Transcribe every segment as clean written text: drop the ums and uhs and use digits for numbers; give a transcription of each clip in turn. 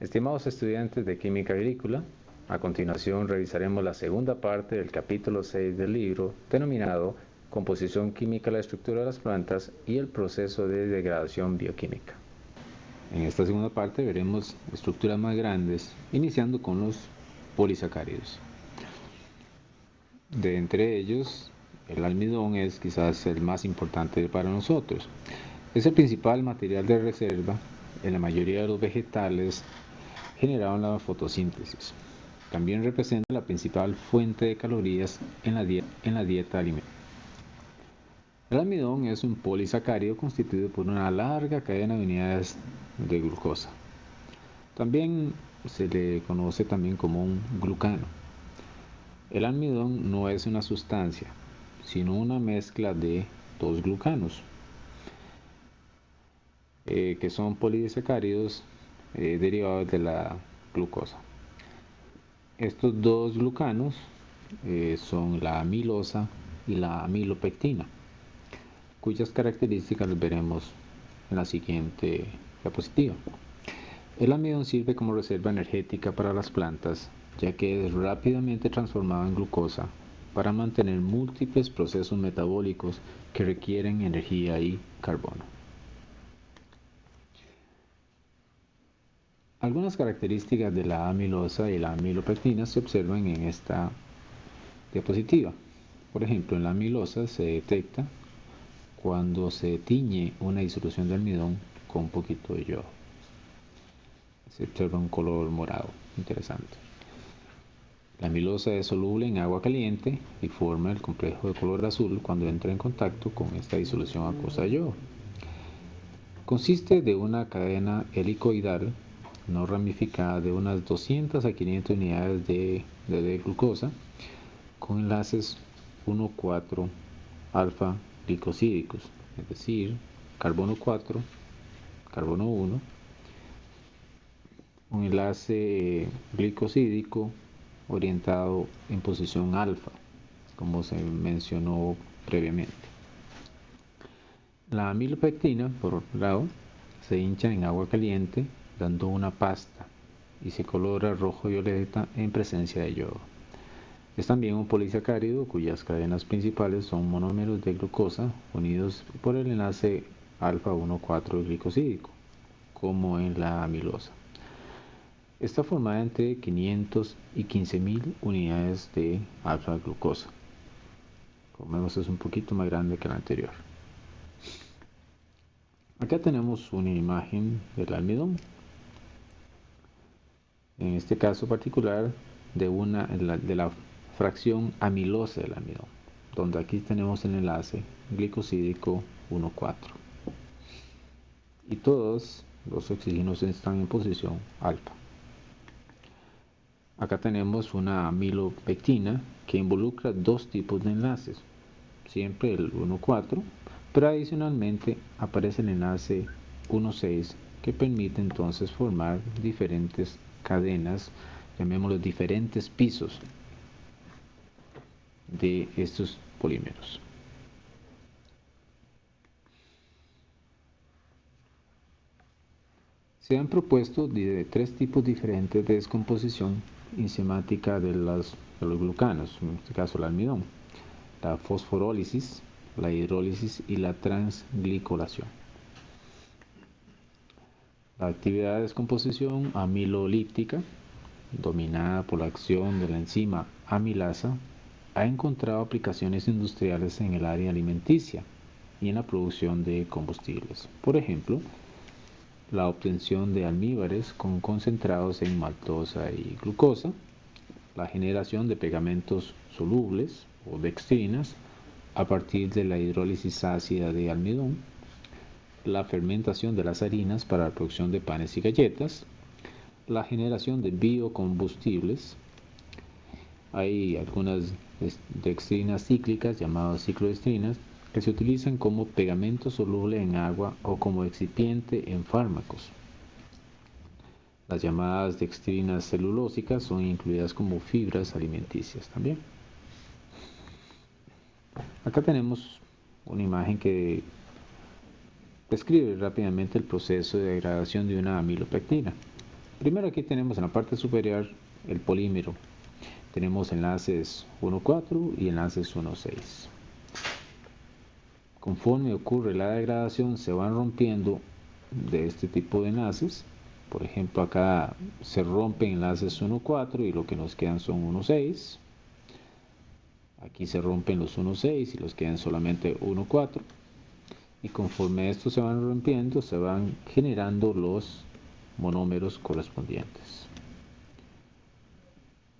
Estimados estudiantes de Química Agrícola, a continuación revisaremos la segunda parte del capítulo 6 del libro denominado Composición química de la estructura de las plantas y el proceso de degradación bioquímica. En esta segunda parte veremos estructuras más grandes, iniciando con los polisacáridos. De entre ellos, el almidón es quizás el más importante para nosotros. Es el principal material de reserva en la mayoría de los vegetales generado en la fotosíntesis. También representa la principal fuente de calorías en la dieta alimentaria. El almidón es un polisacárido constituido por una larga cadena de unidades de glucosa. También se le conoce también como un glucano. El almidón no es una sustancia, sino una mezcla de dos glucanos, que son polisacáridos derivados de la glucosa. Estos dos glucanos son la amilosa y la amilopectina, cuyas características las veremos en la siguiente diapositiva. El almidón sirve como reserva energética para las plantas, ya que es rápidamente transformado en glucosa para mantener múltiples procesos metabólicos que requieren energía y carbono. Algunas características de la amilosa y la amilopectina se observan en esta diapositiva. Por ejemplo, en la amilosa se detecta cuando se tiñe una disolución de almidón con un poquito de yodo. Se observa un color morado, interesante. La amilosa es soluble en agua caliente y forma el complejo de color azul cuando entra en contacto con esta disolución acuosa de yodo. Consiste de una cadena helicoidal no ramificada de unas 200 a 500 unidades de glucosa con enlaces 1,4 alfa glicosídicos, es decir, carbono 4, carbono 1, un enlace glicosídico orientado en posición alfa, como se mencionó previamente. La amilopectina, por otro lado, se hincha en agua caliente dando una pasta y se colora rojo-violeta en presencia de yodo. Es también un polisacárido cuyas cadenas principales son monómeros de glucosa unidos por el enlace alfa 1,4 glicosídico, como en la amilosa. Está formada entre 500 y 15.000 unidades de alfa glucosa. Como vemos, es un poquito más grande que la anterior. Acá tenemos una imagen del almidón. En este caso particular de la fracción amilosa del almidón, donde aquí tenemos el enlace glicosídico 1,4 y todos los oxígenos están en posición alfa. Acá tenemos una amilopectina que involucra dos tipos de enlaces, siempre el 1,4, pero adicionalmente aparece el enlace 1,6 que permite entonces formar diferentes cadenas, llamémoslos diferentes pisos de estos polímeros. Se han propuesto de tres tipos diferentes de descomposición enzimática de los glucanos, en este caso el almidón: la fosforólisis, la hidrólisis y la transglicolación. La actividad de descomposición amilolíptica, dominada por la acción de la enzima amilasa, ha encontrado aplicaciones industriales en el área alimenticia y en la producción de combustibles. Por ejemplo, la obtención de almíbares con concentrados en maltosa y glucosa, la generación de pegamentos solubles o dextrinas a partir de la hidrólisis ácida de almidón, la fermentación de las harinas para la producción de panes y galletas, la generación de biocombustibles. Hay algunas dextrinas cíclicas llamadas ciclodextrinas que se utilizan como pegamento soluble en agua o como excipiente en fármacos. Las llamadas dextrinas celulósicas son incluidas como fibras alimenticias también. Acá tenemos una imagen que describe rápidamente el proceso de degradación de una amilopectina. Primero aquí tenemos en la parte superior el polímero. Tenemos enlaces 1,4 y enlaces 1,6. Conforme ocurre la degradación se van rompiendo de este tipo de enlaces. Por ejemplo, acá se rompen enlaces 1,4 y lo que nos quedan son 1,6. Aquí se rompen los 1,6 y los quedan solamente 1,4. Y conforme estos se van rompiendo, se van generando los monómeros correspondientes.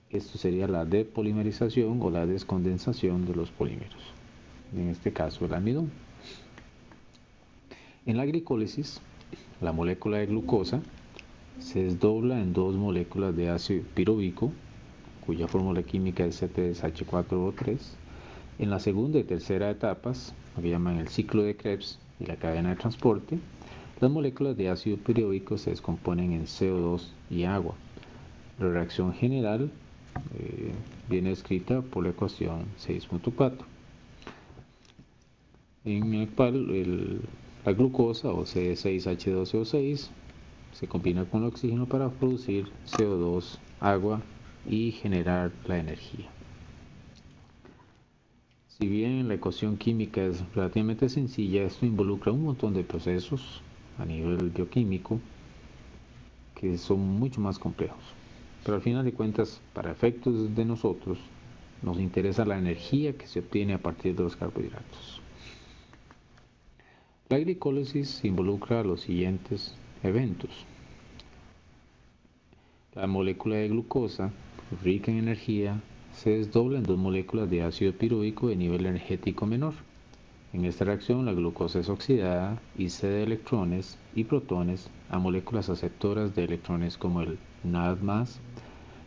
Esto sería la depolimerización o la descondensación de los polímeros, en este caso el almidón. En la glicólisis, la molécula de glucosa se desdobla en dos moléculas de ácido piruvico, cuya fórmula química es C3H4O3. En la segunda y tercera etapas, lo que llaman el ciclo de Krebs y la cadena de transporte, las moléculas de ácido piruvico se descomponen en CO2 y agua. La reacción general viene escrita por la ecuación 6.4, en el cual la glucosa o C6H12O6 se combina con el oxígeno para producir CO2, agua y generar la energía. Si bien la ecuación química es relativamente sencilla, esto involucra un montón de procesos a nivel bioquímico que son mucho más complejos. Pero al final de cuentas, para efectos de nosotros, nos interesa la energía que se obtiene a partir de los carbohidratos. La glicólisis involucra los siguientes eventos. La molécula de glucosa, rica en energía, se desdobla en dos moléculas de ácido piruvico de nivel energético menor. En esta reacción, la glucosa es oxidada y cede electrones y protones a moléculas aceptoras de electrones como el NAD+,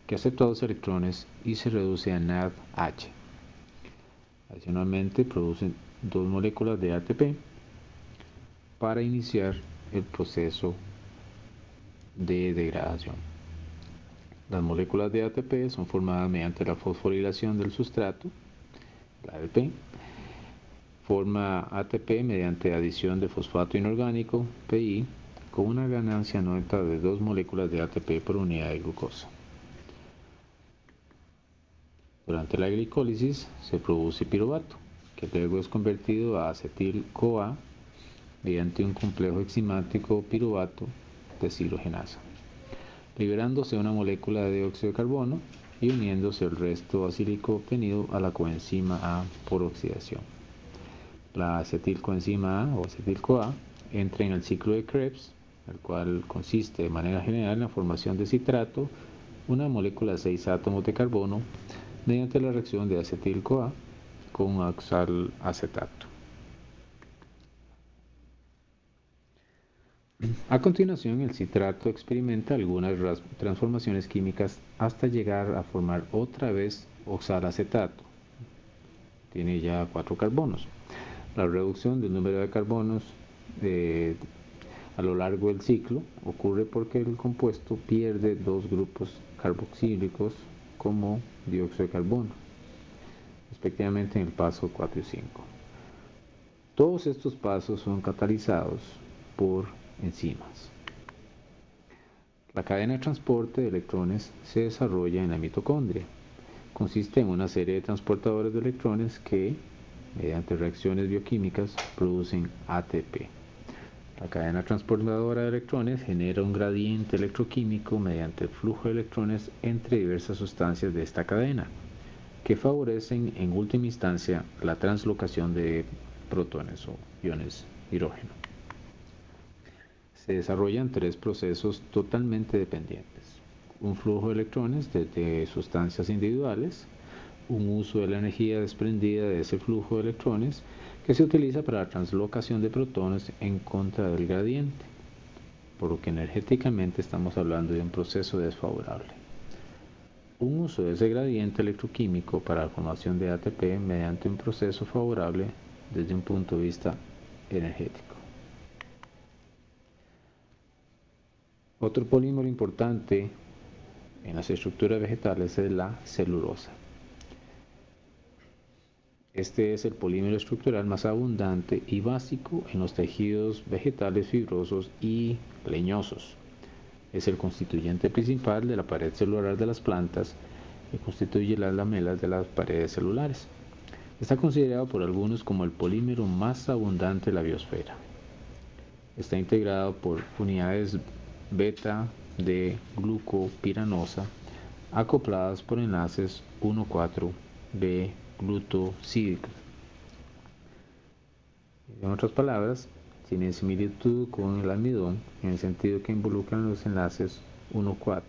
que acepta dos electrones y se reduce a NADH. Adicionalmente, producen dos moléculas de ATP para iniciar el proceso de degradación. Las moléculas de ATP son formadas mediante la fosforilación del sustrato, la ADP. Forma ATP mediante adición de fosfato inorgánico, PI, con una ganancia neta de dos moléculas de ATP por unidad de glucosa. Durante la glicólisis se produce piruvato, que luego es convertido a acetil-CoA mediante un complejo enzimático piruvato deshidrogenasa, liberándose una molécula de dióxido de carbono y uniéndose el resto acílico obtenido a la coenzima A por oxidación. La acetilcoenzima A o acetil-CoA entra en el ciclo de Krebs, el cual consiste de manera general en la formación de citrato, una molécula de 6 átomos de carbono, mediante la reacción de acetil-CoA con oxalacetato. A continuación, el citrato experimenta algunas transformaciones químicas hasta llegar a formar otra vez oxalacetato. Tiene ya 4 carbonos. La reducción del número de carbonos a lo largo del ciclo ocurre porque el compuesto pierde dos grupos carboxílicos como dióxido de carbono, respectivamente en el paso 4 y 5. Todos estos pasos son catalizados por enzimas. La cadena de transporte de electrones se desarrolla en la mitocondria. Consiste en una serie de transportadores de electrones que, mediante reacciones bioquímicas, producen ATP. La cadena transportadora de electrones genera un gradiente electroquímico mediante el flujo de electrones entre diversas sustancias de esta cadena, que favorecen en última instancia la translocación de protones o iones hidrógeno. Se desarrollan tres procesos totalmente dependientes: un flujo de electrones desde sustancias individuales, un uso de la energía desprendida de ese flujo de electrones que se utiliza para la translocación de protones en contra del gradiente, por lo que energéticamente estamos hablando de un proceso desfavorable. Un uso de ese gradiente electroquímico para la formación de ATP mediante un proceso favorable desde un punto de vista energético. Otro polímero importante en las estructuras vegetales es la celulosa. Este es el polímero estructural más abundante y básico en los tejidos vegetales fibrosos y leñosos. Es el constituyente principal de la pared celular de las plantas y constituye las lamelas de las paredes celulares. Está considerado por algunos como el polímero más abundante de la biosfera. Está integrado por unidades beta de glucopiranosa acopladas por enlaces 1,4-B glutosídicos. En otras palabras, tienen similitud con el almidón en el sentido que involucran los enlaces 1,4,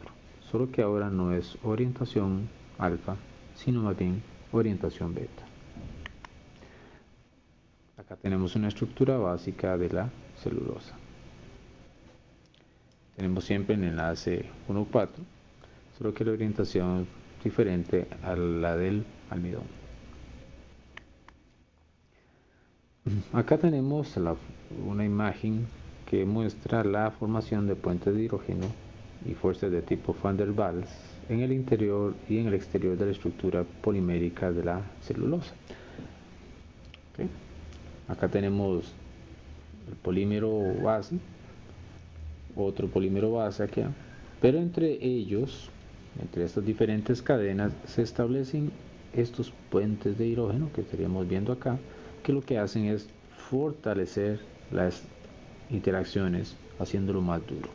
solo que ahora no es orientación alfa, sino más bien orientación beta. Acá tenemos una estructura básica de la celulosa. Tenemos siempre el enlace 1,4, solo que la orientación es diferente a la del almidón. Acá tenemos una imagen que muestra la formación de puentes de hidrógeno y fuerzas de tipo Van der Waals en el interior y en el exterior de la estructura polimérica de la celulosa. ¿Okay? Acá tenemos el polímero base, otro polímero base acá, pero entre ellos, entre estas diferentes cadenas, se establecen estos puentes de hidrógeno que estaríamos viendo acá, que lo que hacen es fortalecer las interacciones, haciéndolo más duro.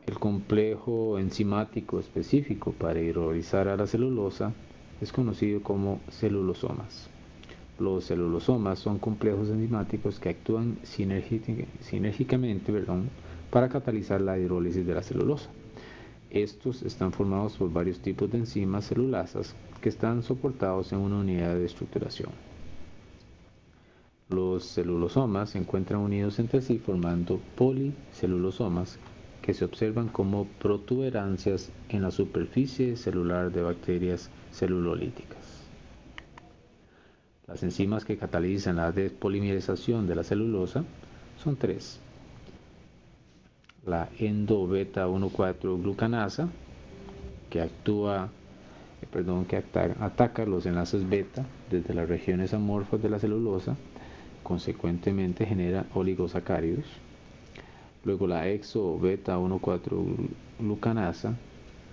El complejo enzimático específico para hidrolizar a la celulosa es conocido como celulosomas. Los celulosomas son complejos enzimáticos que actúan sinérgicamente para catalizar la hidrólisis de la celulosa. Estos están formados por varios tipos de enzimas celulasas que están soportados en una unidad de estructuración. Los celulosomas se encuentran unidos entre sí formando policelulosomas que se observan como protuberancias en la superficie celular de bacterias celulolíticas. Las enzimas que catalizan la despolimerización de la celulosa son tres: la endo-beta 1,4 glucanasa, que ataca los enlaces beta desde las regiones amorfas de la celulosa, consecuentemente genera oligosacáridos. Luego la exo-beta 1,4 glucanasa,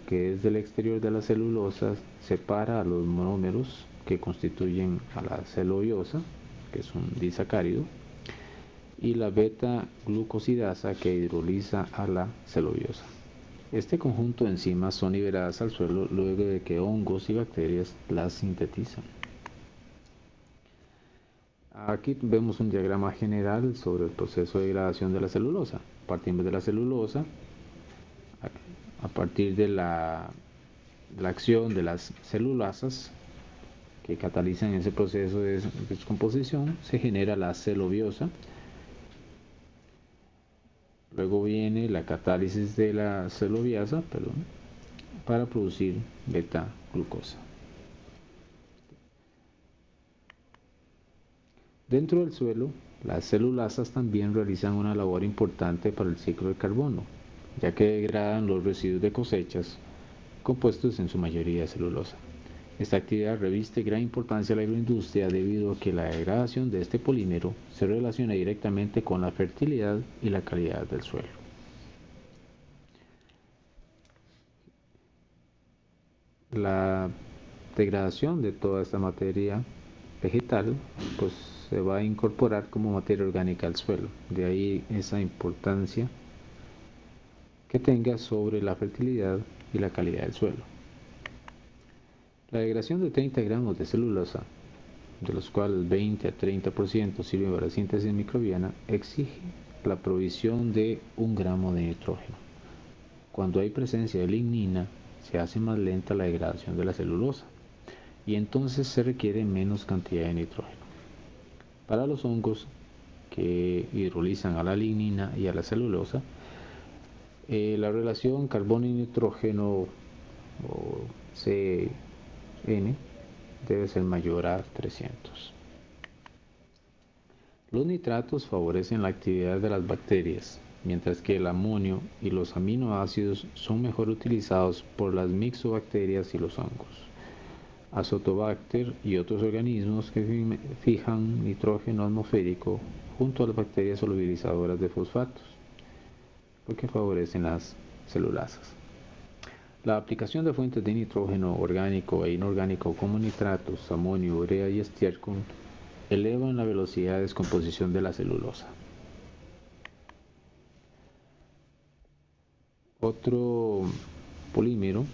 que desde el exterior de la celulosa separa a los monómeros que constituyen a la celullosa, que es un disacárido, y la beta-glucosidasa, que hidroliza a la celullosa. Este conjunto de enzimas son liberadas al suelo luego de que hongos y bacterias las sintetizan. Aquí vemos un diagrama general sobre el proceso de degradación de la celulosa. Partimos de la celulosa, a partir de la acción de las celulasas que catalizan ese proceso de descomposición, se genera la celobiosa. Luego viene la catálisis de la celobiasa, para producir beta-glucosa. Dentro del suelo, las celulasas también realizan una labor importante para el ciclo del carbono, ya que degradan los residuos de cosechas, compuestos en su mayoría de celulosa. Esta actividad reviste gran importancia a la agroindustria debido a que la degradación de este polímero se relaciona directamente con la fertilidad y la calidad del suelo. La degradación de toda esta materia vegetal se va a incorporar como materia orgánica al suelo. De ahí esa importancia que tenga sobre la fertilidad y la calidad del suelo. La degradación de 30 gramos de celulosa, de los cuales 20 a 30% sirven para la síntesis microbiana, exige la provisión de 1 gramo de nitrógeno. Cuando hay presencia de lignina, se hace más lenta la degradación de la celulosa y entonces se requiere menos cantidad de nitrógeno. Para los hongos que hidrolizan a la lignina y a la celulosa, la relación carbono y nitrógeno, o CN, debe ser mayor a 300. Los nitratos favorecen la actividad de las bacterias, mientras que el amonio y los aminoácidos son mejor utilizados por las mixobacterias y los hongos. Azotobacter y otros organismos que fijan nitrógeno atmosférico junto a las bacterias solubilizadoras de fosfatos, porque favorecen las celulasas. La aplicación de fuentes de nitrógeno orgánico e inorgánico como nitratos, amonio, urea y estiércol elevan la velocidad de descomposición de la celulosa. Otro polímero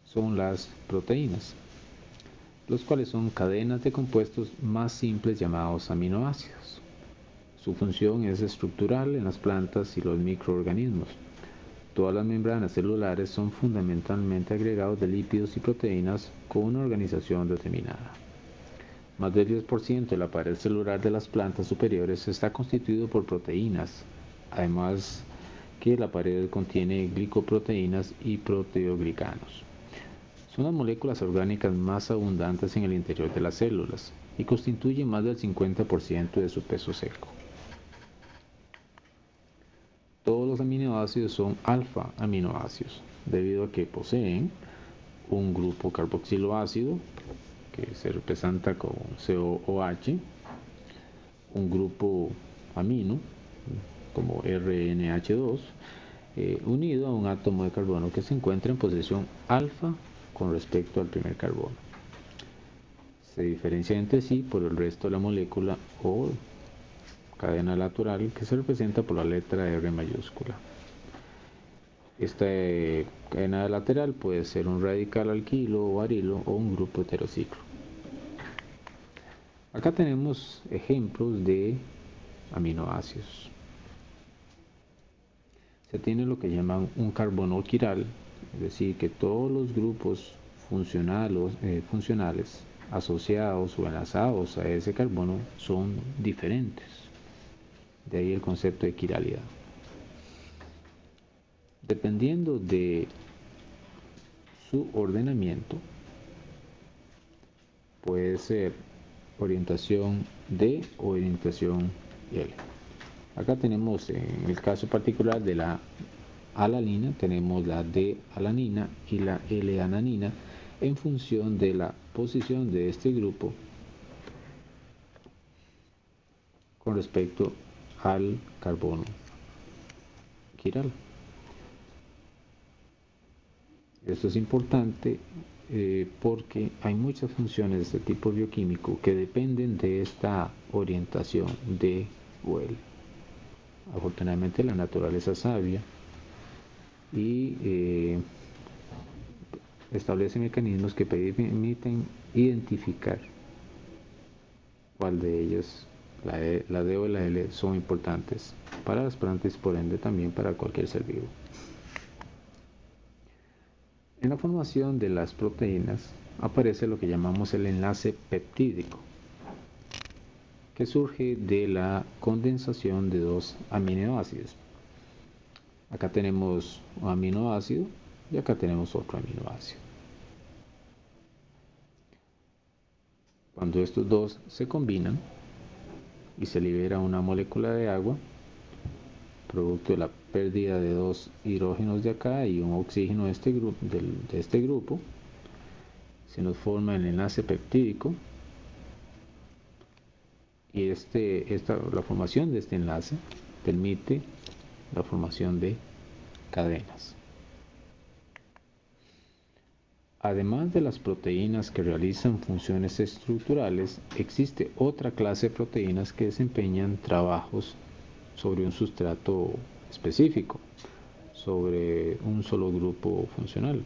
son las proteínas, los cuales son cadenas de compuestos más simples llamados aminoácidos. Su función es estructural en las plantas y los microorganismos. Todas las membranas celulares son fundamentalmente agregados de lípidos y proteínas con una organización determinada. Más del 10% de la pared celular de las plantas superiores está constituido por proteínas, además que la pared contiene glicoproteínas y proteoglicanos. Son las moléculas orgánicas más abundantes en el interior de las células y constituyen más del 50% de su peso seco. Todos los aminoácidos son alfa-aminoácidos, debido a que poseen un grupo carboxiloácido, que se representa con COOH, un grupo amino, como RNH2, unido a un átomo de carbono que se encuentra en posición alfa con respecto al primer carbono. Se diferencian entre sí por el resto de la molécula o cadena lateral, que se representa por la letra R mayúscula. Esta cadena lateral puede ser un radical alquilo o arilo o un grupo heterociclo. Acá tenemos ejemplos de aminoácidos. Se tiene lo que llaman un carbono quiral, es decir, que todos los grupos funcionales asociados o enlazados a ese carbono son diferentes. De ahí el concepto de quiralidad. Dependiendo de su ordenamiento, puede ser orientación D o orientación L. Acá tenemos, en el caso particular de la alanina, tenemos la D-alanina y la L-ananina en función de la posición de este grupo con respecto al carbono quiral. Esto es importante porque hay muchas funciones de este tipo bioquímico que dependen de esta orientación D o L. Afortunadamente la naturaleza es sabia y establece mecanismos que permiten identificar cuál de ellos, la D o la L, son importantes para las plantas y por ende también para cualquier ser vivo. En la formación de las proteínas aparece lo que llamamos el enlace peptídico, que surge de la condensación de dos aminoácidos. Acá tenemos un aminoácido y acá tenemos otro aminoácido. Cuando estos dos se combinan y se libera una molécula de agua, producto de la pérdida de dos hidrógenos de acá y un oxígeno de este grupo, se nos forma el enlace peptídico y la formación de este enlace permite la formación de cadenas. Además de las proteínas que realizan funciones estructurales, existe otra clase de proteínas que desempeñan trabajos sobre un sustrato específico, sobre un solo grupo funcional.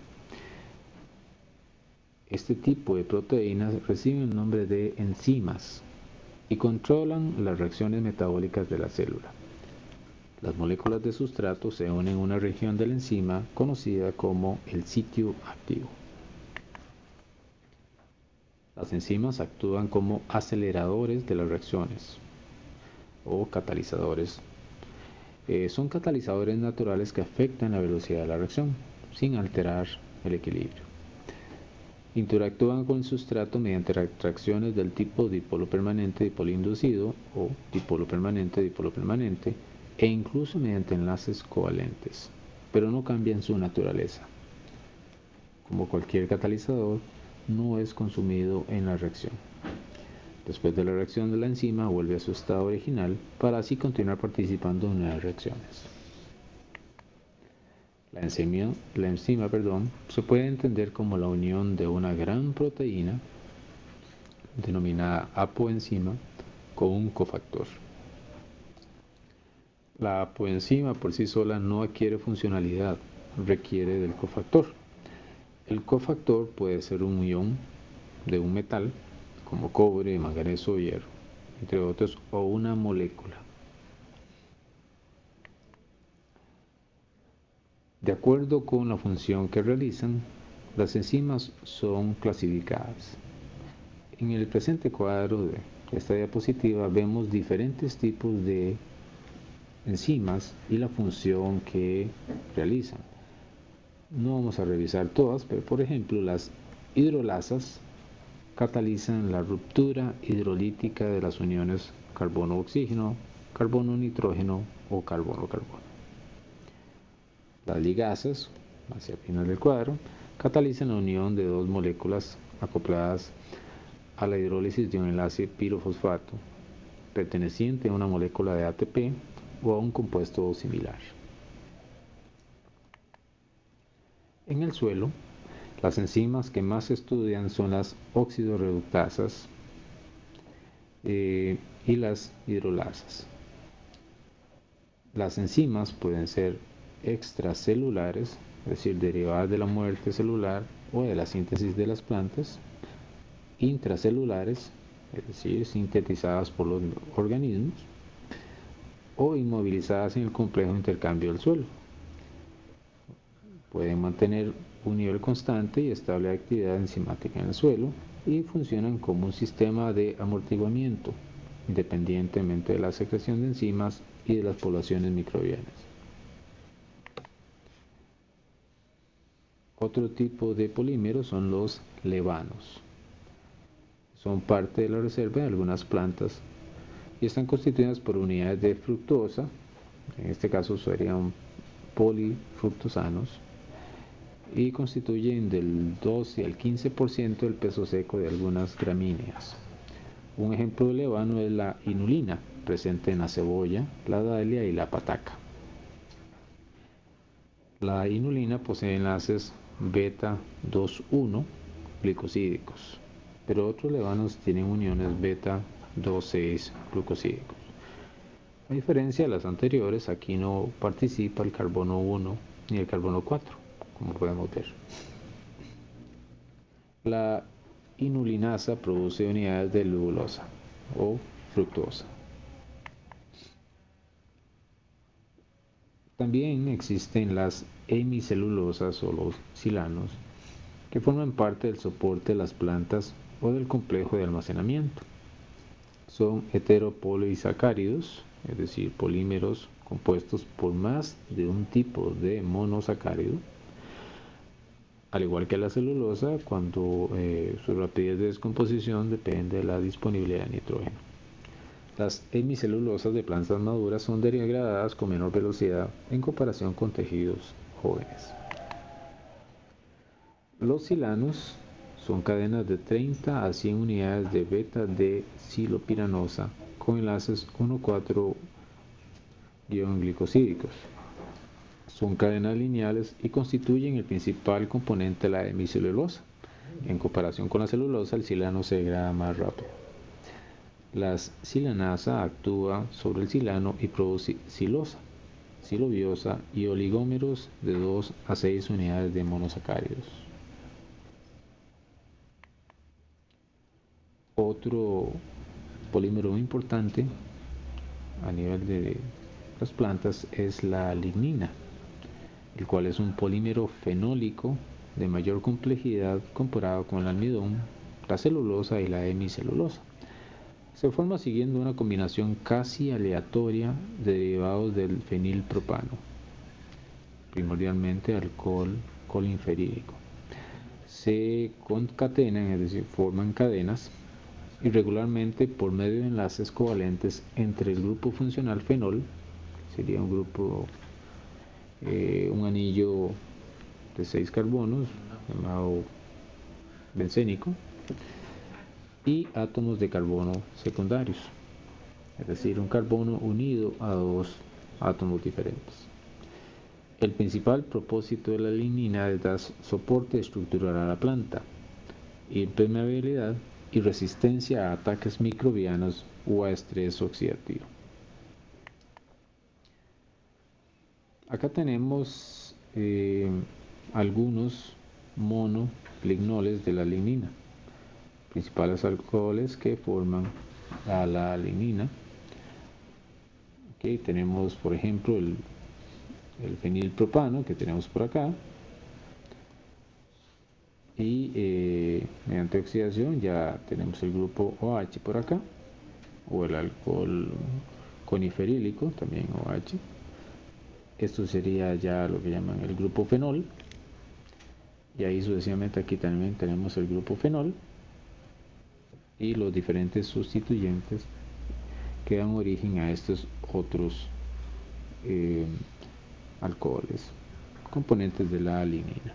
Este tipo de proteínas reciben el nombre de enzimas y controlan las reacciones metabólicas de la célula. Las moléculas de sustrato se unen en una región de la enzima conocida como el sitio activo. Las enzimas actúan como aceleradores de las reacciones o catalizadores. Son catalizadores naturales que afectan la velocidad de la reacción sin alterar el equilibrio. Interactúan con el sustrato mediante reacciones del tipo dipolo permanente dipolo inducido o dipolo permanente dipolo permanente e incluso mediante enlaces covalentes, pero no cambian su naturaleza. Como cualquier catalizador, no es consumido en la reacción. Después de la reacción de la enzima vuelve a su estado original para así continuar participando en nuevas reacciones. La enzima se puede entender como la unión de una gran proteína denominada apoenzima con un cofactor. La apoenzima por sí sola no adquiere funcionalidad, requiere del cofactor. El cofactor puede ser un ion de un metal, como cobre, manganeso o hierro, entre otros, o una molécula. De acuerdo con la función que realizan, las enzimas son clasificadas. En el presente cuadro de esta diapositiva vemos diferentes tipos de enzimas y la función que realizan. No vamos a revisar todas, pero por ejemplo las hidrolasas catalizan la ruptura hidrolítica de las uniones carbono-oxígeno, carbono-nitrógeno o carbono-carbono. Las ligasas, hacia el final del cuadro, catalizan la unión de dos moléculas acopladas a la hidrólisis de un enlace pirofosfato perteneciente a una molécula de ATP o a un compuesto similar. En el suelo, las enzimas que más se estudian son las oxidorreductasas y las hidrolasas. Las enzimas pueden ser extracelulares, es decir, derivadas de la muerte celular o de la síntesis de las plantas, intracelulares, es decir, sintetizadas por los organismos, o inmovilizadas en el complejo intercambio del suelo. Pueden mantener un nivel constante y estable de actividad enzimática en el suelo y funcionan como un sistema de amortiguamiento, independientemente de la secreción de enzimas y de las poblaciones microbianas. Otro tipo de polímeros son los levanos. Son parte de la reserva de algunas plantas y están constituidas por unidades de fructosa, en este caso serían polifructosanos, y constituyen del 12 al 15% del peso seco de algunas gramíneas. Un ejemplo de levano es la inulina, presente en la cebolla, la dalia y la pataca. La inulina posee enlaces beta 2,1 glicosídicos, pero otros levanos tienen uniones beta 2,6 glucosídicos. A diferencia de las anteriores, aquí no participa el carbono 1 ni el carbono 4, como podemos ver. La inulinasa produce unidades de lulosa o fructosa. También existen las hemicelulosas o los silanos, que forman parte del soporte de las plantas o del complejo de almacenamiento. Son heteropolisacáridos, es decir, polímeros compuestos por más de un tipo de monosacárido, al igual que la celulosa, cuando su rapidez de descomposición depende de la disponibilidad de nitrógeno. Las hemicelulosas de plantas maduras son degradadas con menor velocidad en comparación con tejidos jóvenes. Los silanos son cadenas de 30 a 100 unidades de beta-D-silopiranosa con enlaces 1,4-glicosídicos. Son cadenas lineales y constituyen el principal componente de la hemicelulosa. En comparación con la celulosa, el silano se degrada más rápido. La silanasa actúa sobre el silano y produce silosa, silobiosa y oligómeros de 2 a 6 unidades de monosacáridos. Otro polímero importante a nivel de las plantas es la lignina, el cual es un polímero fenólico de mayor complejidad comparado con el almidón, la celulosa y la hemicelulosa. Se forma siguiendo una combinación casi aleatoria de derivados del fenilpropano, primordialmente alcohol colinferílico. Se concatenan, es decir, forman cadenas irregularmente por medio de enlaces covalentes entre el grupo funcional fenol, sería un grupo, un anillo de 6 carbonos llamado bencénico, y átomos de carbono secundarios, es decir, un carbono unido a dos átomos diferentes. El principal propósito de la lignina es dar soporte estructural a la planta, impermeabilidad y resistencia a ataques microbianos o a estrés oxidativo. Acá tenemos algunos monolignoles de la lignina, principales alcoholes que forman a la lignina. Okay, tenemos por ejemplo el fenilpropano que tenemos por acá, y mediante oxidación ya tenemos el grupo OH por acá, o el alcohol coniferílico, también OH. Esto sería ya lo que llaman el grupo fenol, y ahí sucesivamente aquí también tenemos el grupo fenol y los diferentes sustituyentes que dan origen a estos otros alcoholes, componentes de la lignina.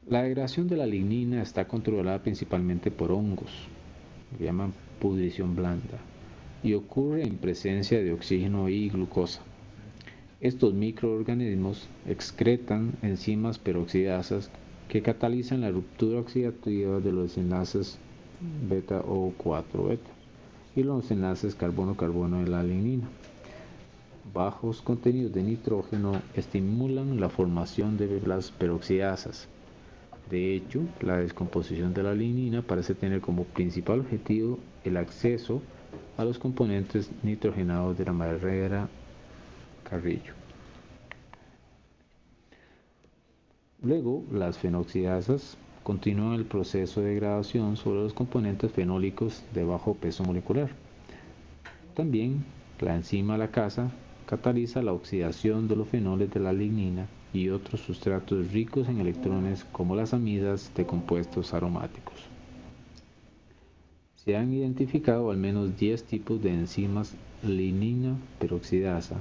La degradación de la lignina está controlada principalmente por hongos, que llaman pudrición blanda, y ocurre en presencia de oxígeno y glucosa. Estos microorganismos excretan enzimas peroxidasas que catalizan la ruptura oxidativa de los enlaces beta o 4 beta y los enlaces carbono-carbono de la lignina. Bajos contenidos de nitrógeno estimulan la formación de las peroxidasas. De hecho, la descomposición de la lignina parece tener como principal objetivo el acceso a los componentes nitrogenados de la madera Carrillo. Luego, las fenoxidasas continúan el proceso de degradación sobre los componentes fenólicos de bajo peso molecular. También, la enzima lacasa cataliza la oxidación de los fenoles de la lignina y otros sustratos ricos en electrones como las amidas de compuestos aromáticos. Se han identificado al menos 10 tipos de enzimas lignina peroxidasa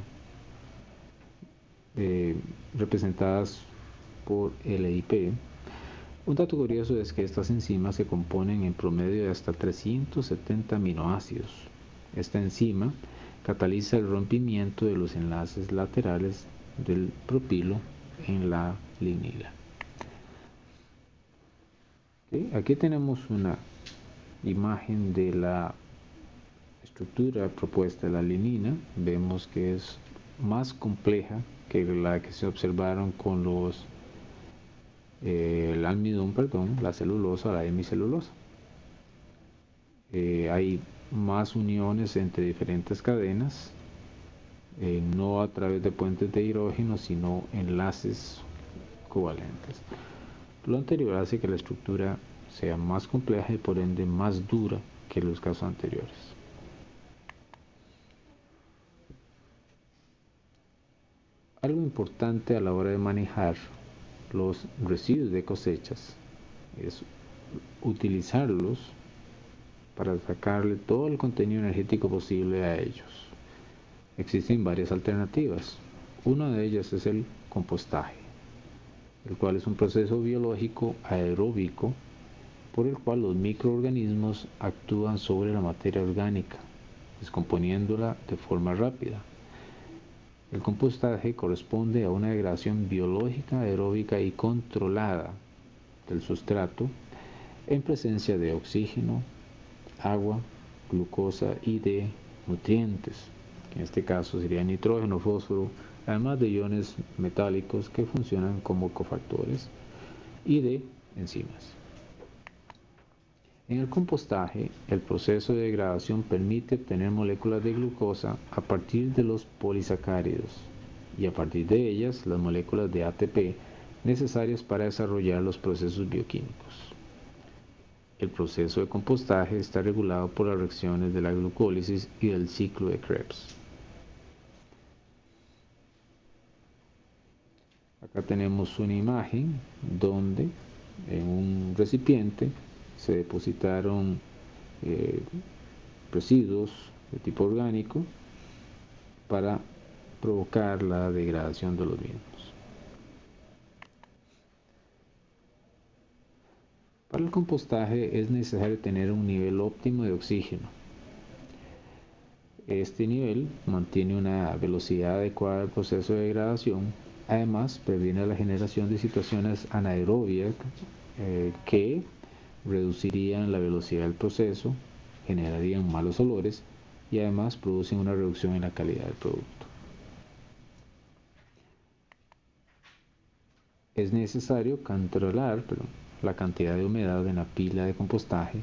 representadas por LIP. Un dato curioso es que estas enzimas se componen en promedio de hasta 370 aminoácidos. Esta enzima cataliza el rompimiento de los enlaces laterales del propilo en la lignina. ¿Okay? Aquí tenemos una imagen de la estructura propuesta de la lignina. Vemos que es más compleja que la que se observaron con los el almidón, la celulosa, la hemicelulosa. Hay más uniones entre diferentes cadenas, no a través de puentes de hidrógeno, sino enlaces covalentes. Lo anterior hace que la estructura sea más compleja y por ende más dura que los casos anteriores. Algo importante a la hora de manejar los residuos de cosechas es utilizarlos para sacarle todo el contenido energético posible a ellos. Existen varias alternativas. Una de ellas es el compostaje, el cual es un proceso biológico aeróbico por el cual los microorganismos actúan sobre la materia orgánica, descomponiéndola de forma rápida. El compostaje corresponde a una degradación biológica, aeróbica y controlada del sustrato en presencia de oxígeno, agua, glucosa y de nutrientes, que en este caso sería nitrógeno, fósforo, además de iones metálicos que funcionan como cofactores, y de enzimas. En el compostaje, el proceso de degradación permite obtener moléculas de glucosa a partir de los polisacáridos y a partir de ellas las moléculas de ATP necesarias para desarrollar los procesos bioquímicos. El proceso de compostaje está regulado por las reacciones de la glucólisis y del ciclo de Krebs. Acá tenemos una imagen donde en un recipiente se depositaron residuos de tipo orgánico para provocar la degradación de los mismos. Para el compostaje es necesario tener un nivel óptimo de oxígeno. Este nivel mantiene una velocidad adecuada del proceso de degradación. Además, previene la generación de situaciones anaerobias que reducirían la velocidad del proceso, generarían malos olores y además producen una reducción en la calidad del producto. Es necesario controlar la cantidad de humedad en la pila de compostaje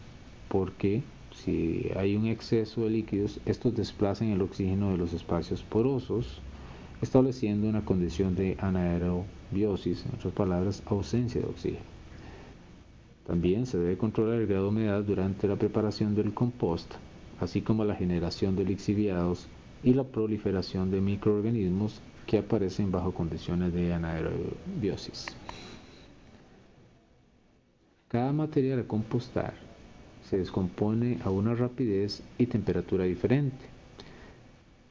porque si hay un exceso de líquidos, estos desplazan el oxígeno de los espacios porosos, estableciendo una condición de anaerobiosis, en otras palabras, ausencia de oxígeno. También se debe controlar el grado de humedad durante la preparación del compost, así como la generación de lixiviados y la proliferación de microorganismos que aparecen bajo condiciones de anaerobiosis. Cada material a compostar se descompone a una rapidez y temperatura diferente.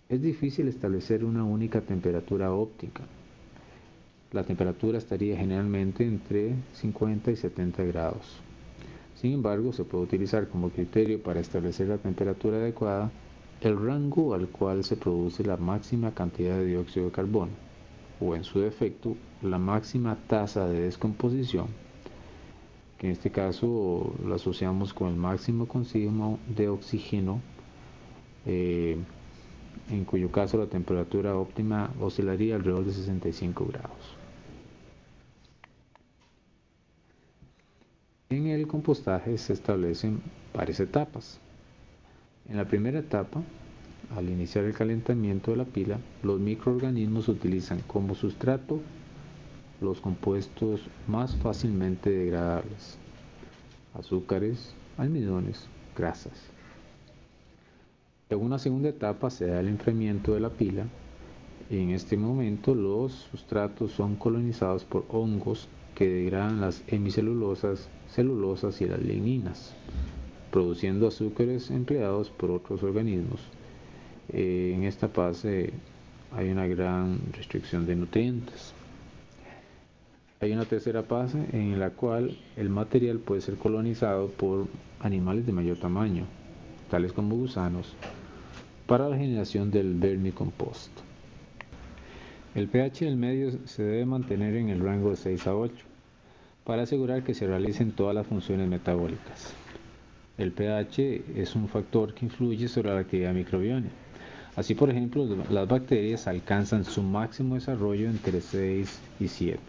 Es difícil establecer una única temperatura óptica. La temperatura estaría generalmente entre 50 y 70 grados. Sin embargo, se puede utilizar como criterio para establecer la temperatura adecuada el rango al cual se produce la máxima cantidad de dióxido de carbono, o en su defecto, la máxima tasa de descomposición, que en este caso lo asociamos con el máximo consumo de oxígeno, en cuyo caso la temperatura óptima oscilaría alrededor de 65 grados. En el compostaje se establecen varias etapas. En la primera etapa, al iniciar el calentamiento de la pila, los microorganismos utilizan como sustrato los compuestos más fácilmente degradables: azúcares, almidones, grasas. En una segunda etapa se da el enfriamiento de la pila y en este momento los sustratos son colonizados por hongos que degradan las hemicelulosas, celulosas y las ligninas, produciendo azúcares empleados por otros organismos. En esta fase hay una gran restricción de nutrientes. Hay una tercera fase en la cual el material puede ser colonizado por animales de mayor tamaño, tales como gusanos, para la generación del vermicompost. El pH del medio se debe mantener en el rango de 6 a 8 para asegurar que se realicen todas las funciones metabólicas. El pH es un factor que influye sobre la actividad microbiana. Así, por ejemplo, las bacterias alcanzan su máximo desarrollo entre 6 y 7.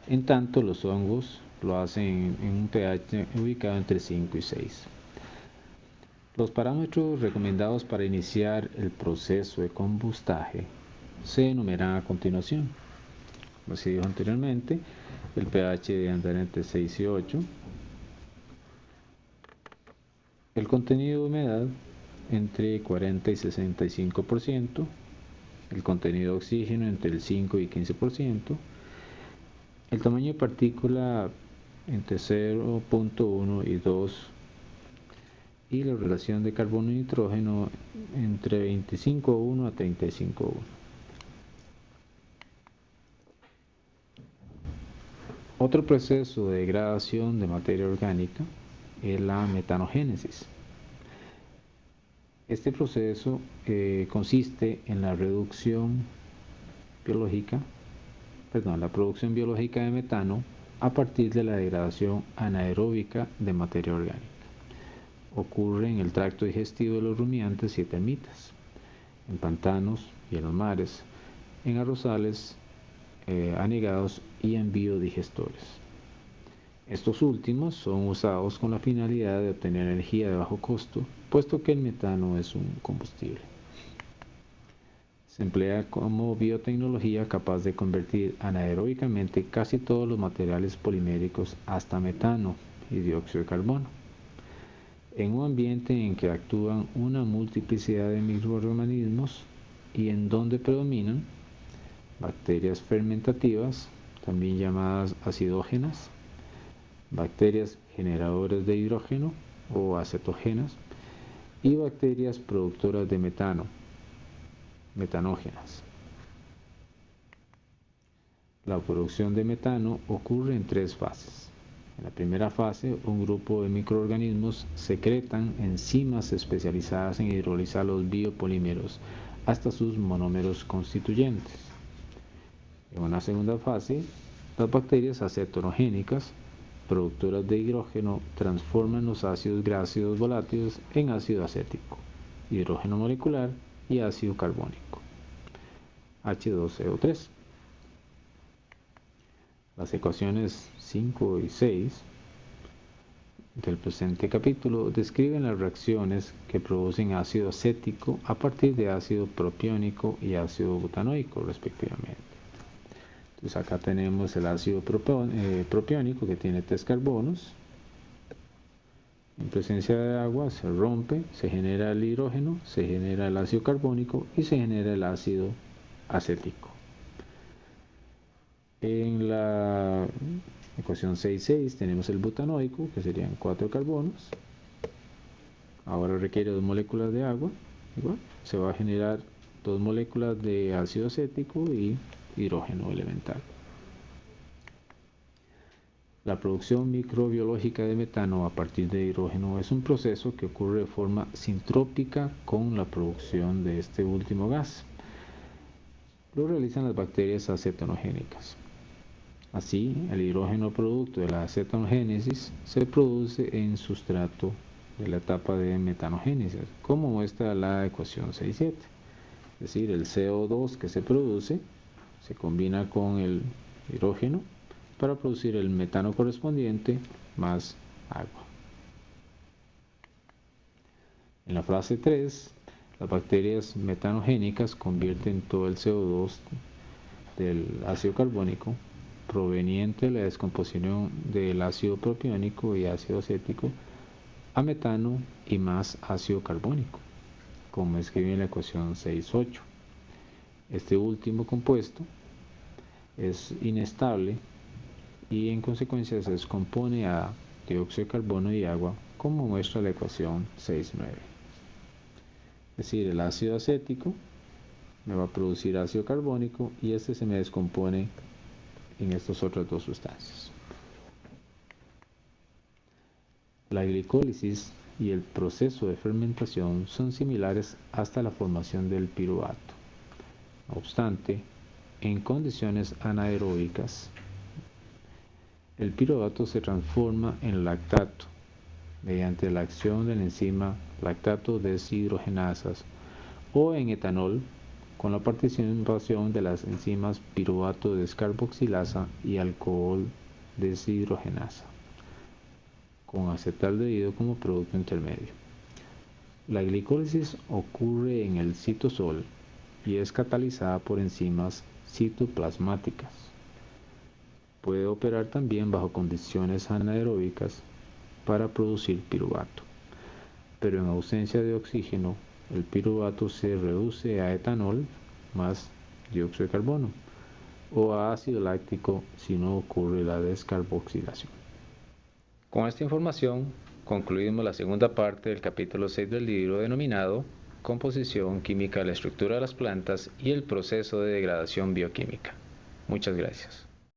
En tanto, los hongos lo hacen en un pH ubicado entre 5 y 6. Los parámetros recomendados para iniciar el proceso de compostaje se enumeran a continuación. Como se dijo anteriormente, el pH debe andar entre 6 y 8. El contenido de humedad entre 40 y 65%. El contenido de oxígeno entre el 5 y 15%. El tamaño de partícula entre 0.1 y 2. Y la relación de carbono y nitrógeno entre 25:1 a 35:1. Otro proceso de degradación de materia orgánica es la metanogénesis. Este proceso consiste en la producción biológica de metano a partir de la degradación anaeróbica de materia orgánica. Ocurre en el tracto digestivo de los rumiantes y termitas, en pantanos y en los mares, en arrozales anegados y en biodigestores. Estos últimos son usados con la finalidad de obtener energía de bajo costo, puesto que el metano es un combustible. Se emplea como biotecnología capaz de convertir anaeróbicamente casi todos los materiales poliméricos hasta metano y dióxido de carbono. En un ambiente en que actúan una multiplicidad de microorganismos y en donde predominan bacterias fermentativas, también llamadas acidógenas, bacterias generadoras de hidrógeno o acetógenas y bacterias productoras de metano, metanógenas. La producción de metano ocurre en tres fases. En la primera fase, un grupo de microorganismos secretan enzimas especializadas en hidrolizar los biopolímeros hasta sus monómeros constituyentes. En una segunda fase, las bacterias acetonogénicas, productoras de hidrógeno, transforman los ácidos grasos volátiles en ácido acético, hidrógeno molecular y ácido carbónico, H2CO3. Las ecuaciones 5 y 6 del presente capítulo describen las reacciones que producen ácido acético a partir de ácido propiónico y ácido butanoico respectivamente. Entonces acá tenemos el ácido propiónico que tiene 3 carbonos. En presencia de agua se rompe, se genera el hidrógeno, se genera el ácido carbónico y se genera el ácido acético. En la ecuación 6.6 tenemos el butanoico, que serían 4 carbonos. Ahora requiere 2 moléculas de agua. Igual, se va a generar 2 moléculas de ácido acético y hidrógeno elemental. La producción microbiológica de metano a partir de hidrógeno es un proceso que ocurre de forma sintrópica con la producción de este último gas. Lo realizan las bacterias acetonogénicas. Así, el hidrógeno producto de la acetonogénesis se produce en sustrato de la etapa de metanogénesis, como muestra la ecuación 6.7. Es decir, el CO2 que se produce se combina con el hidrógeno para producir el metano correspondiente más agua. En la fase 3, las bacterias metanogénicas convierten todo el CO2 del ácido carbónico proveniente de la descomposición del ácido propiónico y ácido acético a metano y más ácido carbónico, como escribe en la ecuación 6.8. Este último compuesto es inestable y en consecuencia se descompone a dióxido de carbono y agua, como muestra la ecuación 6.9. Es decir, el ácido acético me va a producir ácido carbónico y este se me descompone en estas otras dos sustancias. La glicólisis y el proceso de fermentación son similares hasta la formación del piruvato. No obstante, en condiciones anaeróbicas, el piruvato se transforma en lactato mediante la acción de la enzima lactato deshidrogenasas o en etanol con la participación de las enzimas piruvato descarboxilasa y alcohol deshidrogenasa, con acetaldehído como producto intermedio. La glicólisis ocurre en el citosol y es catalizada por enzimas citoplasmáticas. Puede operar también bajo condiciones anaeróbicas para producir piruvato, pero en ausencia de oxígeno, el piruvato se reduce a etanol más dióxido de carbono o a ácido láctico si no ocurre la descarboxilación. Con esta información concluimos la segunda parte del capítulo 6 del libro denominado Composición química de la estructura de las plantas y el proceso de degradación bioquímica. Muchas gracias.